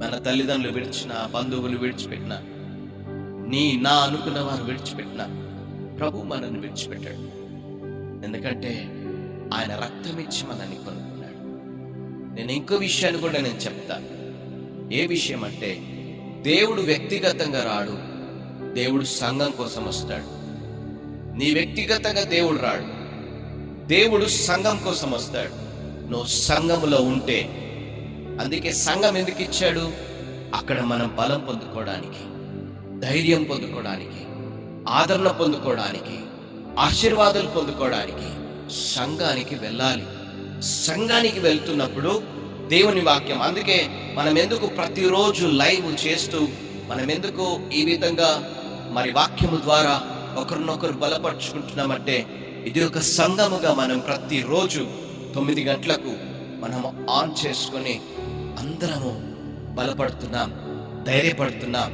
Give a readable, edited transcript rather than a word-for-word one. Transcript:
మన తల్లిదండ్రులు విడిచిన, బంధువులు విడిచిపెట్టిన, నా అనుకున్న వారు విడిచిపెట్టిన, ప్రభు మనల్ని విడిచిపెట్టాడు. ఎందుకంటే ఆయన రక్తం ఇచ్చి మనల్ని కొనుక్కున్నాడు. నేను ఇంకో విషయాన్ని కూడా నేను చెప్తాను. ఏ విషయం అంటే, దేవుడు వ్యక్తిగతంగా రాడు, దేవుడు సంఘం కోసం వస్తాడు. నీ వ్యక్తిగతంగా దేవుడు రాడు, దేవుడు సంఘం కోసం వస్తాడు. నువ్వు సంఘములో ఉంటే, అందుకే సంఘం ఎందుకు ఇచ్చాడు? అక్కడ మనం బలం పొందుకోవడానికి, ధైర్యం పొందుకోవడానికి, ఆదరణ పొందుకోవడానికి, ఆశీర్వాదాలు పొందుకోవడానికి సంఘానికి వెళ్ళాలి. సంఘానికి వెళ్తున్నప్పుడు దేవుని వాక్యం, అందుకే మనం ఎందుకు ప్రతిరోజు లైవ్ చేస్తూ, మనం ఎందుకు ఈ విధంగా మరి వాక్యము ద్వారా ఒకరినొకరు బలపరుచుకుంటున్నామంటే, ఇది ఒక సంఘముగా మనం ప్రతిరోజు 9 గంటలకు మనము ఆన్ చేసుకొని అందరము బలపడుతున్నాం, ధైర్యపడుతున్నాం.